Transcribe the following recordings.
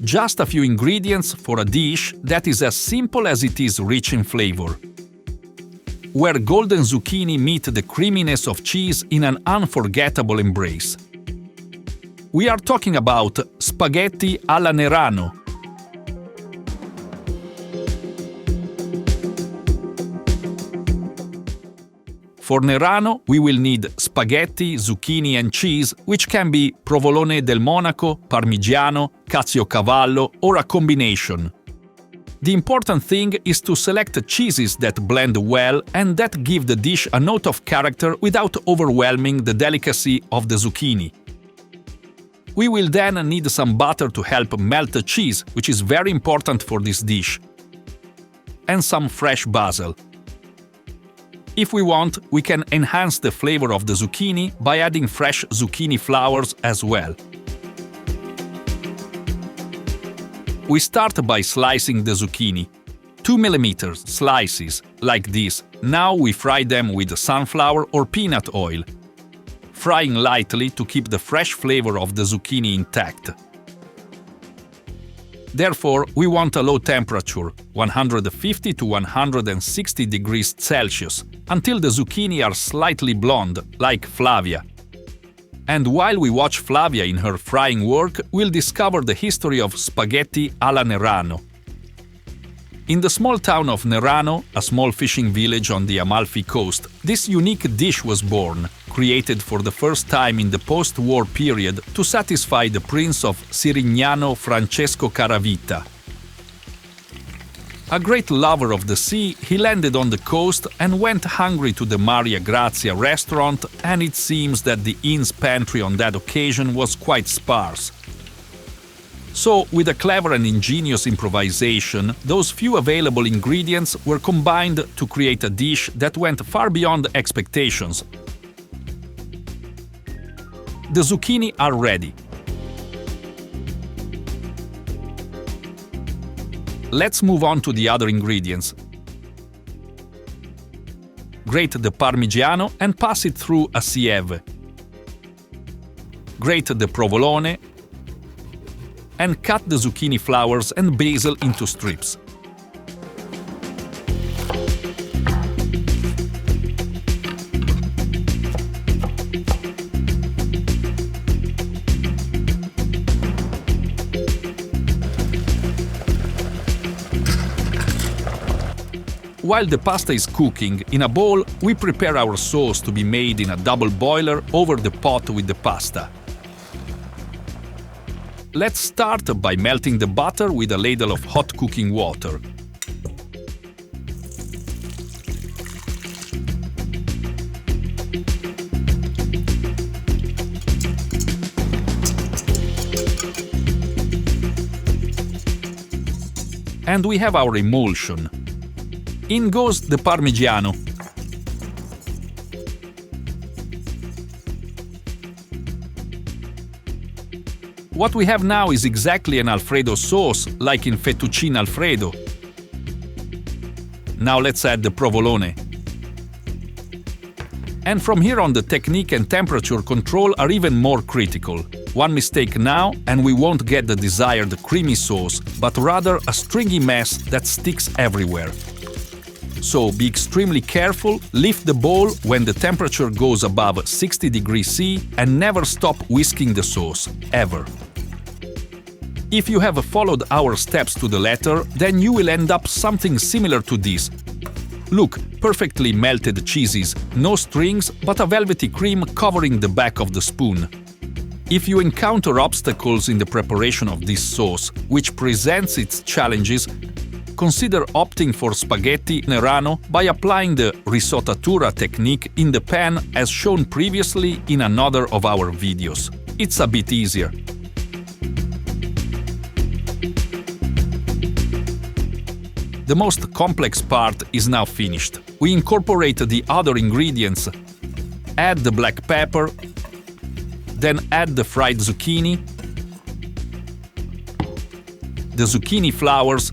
Just a few ingredients for a dish that is as simple as it is rich in flavor. Where golden zucchini meet the creaminess of cheese in an unforgettable embrace. We are talking about spaghetti alla Nerano. For Nerano, we will need spaghetti, zucchini and cheese, which can be provolone del Monaco, parmigiano, caciocavallo or a combination. The important thing is to select cheeses that blend well and that give the dish a note of character without overwhelming the delicacy of the zucchini. We will then need some butter to help melt the cheese, which is very important for this dish, and some fresh basil. If we want, we can enhance the flavor of the zucchini by adding fresh zucchini flowers as well. We start by slicing the zucchini. 2 mm slices, like this. Now we fry them with sunflower or peanut oil, frying lightly to keep the fresh flavor of the zucchini intact. Therefore, we want a low temperature, 150 to 160 degrees Celsius, until the zucchini are slightly blonde, like Flavia. And while we watch Flavia in her frying work, we'll discover the history of spaghetti alla Nerano. In the small town of Nerano, a small fishing village on the Amalfi Coast, this unique dish was born, created for the first time in the post-war period to satisfy the Prince of Sirignano Francesco Caravita. A great lover of the sea, he landed on the coast and went hungry to the Maria Grazia restaurant, and it seems that the inn's pantry on that occasion was quite sparse. So, with a clever and ingenious improvisation, those few available ingredients were combined to create a dish that went far beyond expectations. The zucchini are ready. Let's move on to the other ingredients. Grate the parmigiano and pass it through a sieve. Grate the provolone and cut the zucchini flowers and basil into strips. While the pasta is cooking, in a bowl, we prepare our sauce to be made in a double boiler over the pot with the pasta. Let's start by melting the butter with a ladle of hot cooking water. And we have our emulsion. In goes the parmigiano. What we have now is exactly an Alfredo sauce, like in fettuccine Alfredo. Now let's add the provolone. And from here on, the technique and temperature control are even more critical. One mistake now and we won't get the desired creamy sauce, but rather a stringy mess that sticks everywhere. So be extremely careful, lift the bowl when the temperature goes above 60 degrees C and never stop whisking the sauce, ever. If you have followed our steps to the letter, then you will end up something similar to this. Look, perfectly melted cheeses, no strings, but a velvety cream covering the back of the spoon. If you encounter obstacles in the preparation of this sauce, which presents its challenges, consider opting for spaghetti Nerano by applying the risottatura technique in the pan as shown previously in another of our videos. It's a bit easier. The most complex part is now finished. We incorporate the other ingredients. Add the black pepper, then add the fried zucchini, the zucchini flowers,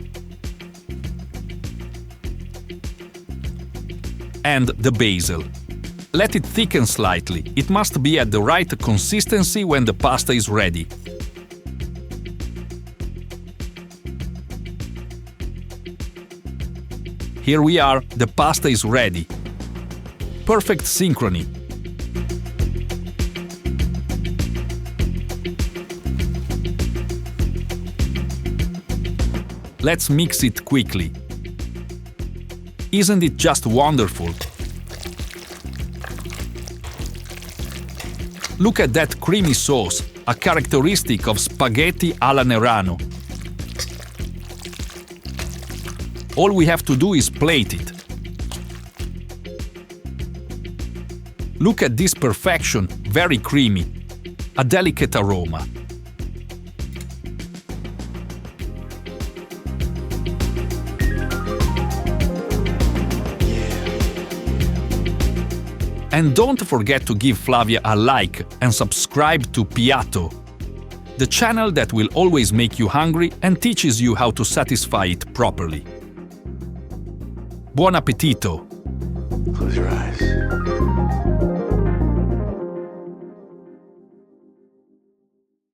and the basil. Let it thicken slightly. It must be at the right consistency when the pasta is ready. Here we are, the pasta is ready. Perfect synchrony. Let's mix it quickly. Isn't it just wonderful? Look at that creamy sauce, a characteristic of spaghetti alla Nerano. All we have to do is plate it. Look at this perfection, very creamy, a delicate aroma. And don't forget to give Flavia a like and subscribe to Piatto, the channel that will always make you hungry and teaches you how to satisfy it properly. Buon appetito! Close your eyes.